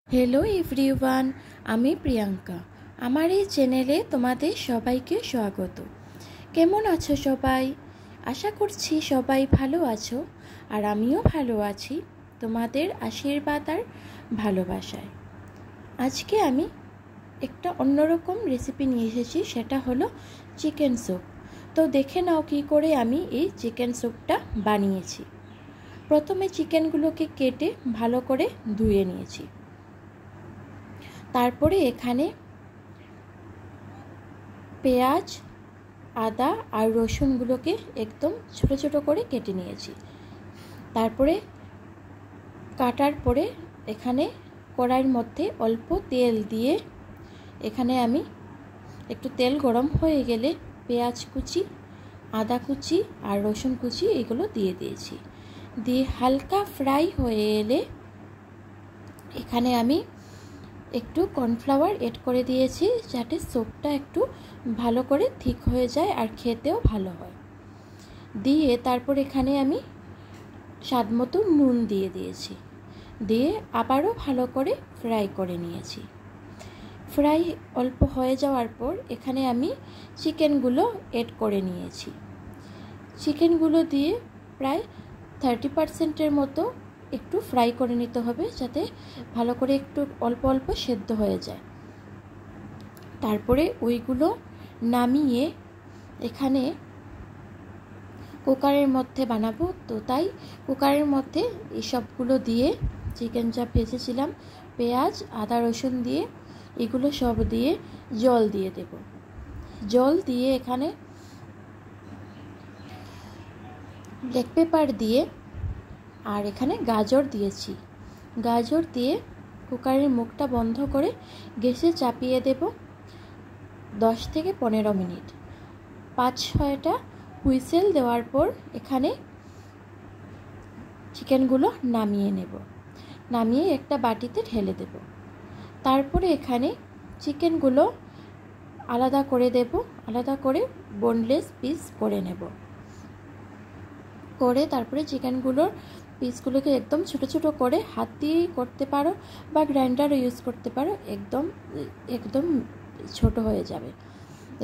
Hello everyone, आमी प्रियंका। आमार এই চ্যানেলে তোমাদের সবাইকে স্বাগত। কেমন আছো সবাই? আশা করছি সবাই ভালো আছো আর আমিও ভালো আছি তোমাদের আশীর্বাদ আর ভালোবাসায়। আজকে আমি একটা অন্যরকম রেসিপি নিয়ে এসেছি, সেটা হলো চিকেন স্যুপ। তো দেখে নাও কি করে আমি এই চিকেন স্যুপটা বানিয়েছি। প্রথমে চিকেনগুলোকে কেটে ভালো করে ধুয়ে নিয়েছি। তারপরে এখানে পেঁয়াজ, আদা আর রসুনগুলোকে একদম ছোট ছোট করে কেটে নিয়েছি। তারপরে কাটার পরে এখানে কড়াইয়ের মধ্যে অল্প তেল দিয়ে এখানে আমি একটু তেল গরম হয়ে গেলে পেঁয়াজ কুচি, আদা কুচি আর রসুন কুচি এগুলো দিয়ে দিয়েছি। দিয়ে হালকা ফ্রাই হয়ে এলে এখানে আমি একটু কর্নফ্লাওয়ার এড করে দিয়েছি, যাতে স্যুপটা একটু ভালো করে ঠিক হয়ে যায় আর খেতেও ভালো হয়। দিয়ে তারপর এখানে আমি স্বাদমতো নুন দিয়ে দিয়েছি। দিয়ে আবারও ভালো করে ফ্রাই করে নিয়েছি। ফ্রাই অল্প হয়ে যাওয়ার পর এখানে আমি চিকেনগুলো এড করে নিয়েছি। চিকেনগুলো দিয়ে প্রায় 30% মতো একটু ফ্রাই করে নিতে হবে, যাতে ভালো করে একটু অল্প অল্প সেদ্ধ হয়ে যায়। তারপরে ওইগুলো নামিয়ে এখানে কুকারের মধ্যে বানাবো, তো তাই কুকারের মধ্যে এই সবগুলো দিয়ে চিকেন যা ভেজেছিলাম, পেঁয়াজ, আদা, রসুন দিয়ে এগুলো সব দিয়ে জল দিয়ে দেব। জল দিয়ে এখানে ব্ল্যাক পেপার দিয়ে আর এখানে গাজর দিয়েছি। গাজর দিয়ে কুকারের মুখটা বন্ধ করে গ্যাসে চাপিয়ে দেব 10 থেকে 15 মিনিট। 5-6টা হুইসেল দেওয়ার পর এখানে চিকেনগুলো নামিয়ে নেব। নামিয়ে একটা বাটিতে ঢেলে দেব। তারপরে এখানে চিকেনগুলো আলাদা করে দেব। আলাদা করে বোনলেস পিস করে নেব। করে তারপরে চিকেনগুলোর পিসগুলোকে একদম ছোট ছোট করে হাত দিয়েই করতে পারো বা গ্রাইন্ডারও ইউজ করতে পারো, একদম ছোট হয়ে যাবে।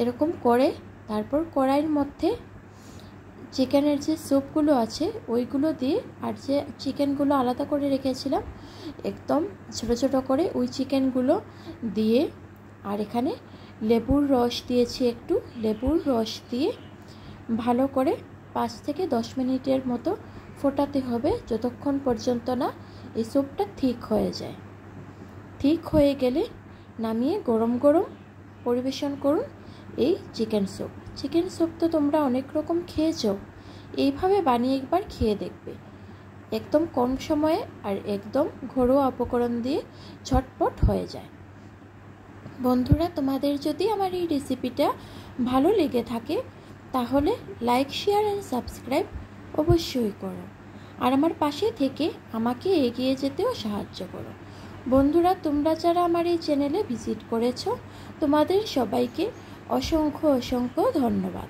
এরকম করে তারপর কড়াইয়ের মধ্যে চিকেনের যে স্যুপগুলো আছে ওইগুলো দিয়ে আর যে চিকেনগুলো আলাদা করে রেখেছিলাম একদম ছোট ছোট করে ওই চিকেনগুলো দিয়ে আর এখানে লেবুর রস দিয়েছি। একটু লেবুর রস দিয়ে ভালো করে 5 থেকে 10 মিনিটের মতো ফোটাতে হবে, যতক্ষণ পর্যন্ত না এই স্যুপটা ঠিক হয়ে যায়। ঠিক হয়ে গেলে নামিয়ে গরম গরম পরিবেশন করুন এই চিকেন স্যুপ। চিকেন স্যুপ তো তোমরা অনেক রকম খেয়েছো, এইভাবে বানিয়ে একবার খেয়ে দেখবে। একদম কম সময়ে আর একদম ঘরোয়া উপকরণ দিয়ে ঝটপট হয়ে যায়। বন্ধুরা, তোমাদের যদি আমার এই রেসিপিটা ভালো লেগে থাকে তাহলে লাইক, শেয়ার অ্যান্ড সাবস্ক্রাইব অবশ্যই করো। আর আমার পাশে থেকে আমাকে এগিয়ে যেতেও সাহায্য করো। বন্ধুরা, তোমরা যারা আমার এই চ্যানেলে ভিজিট করেছো, তোমাদের সবাইকে অসংখ্য অসংখ্য ধন্যবাদ।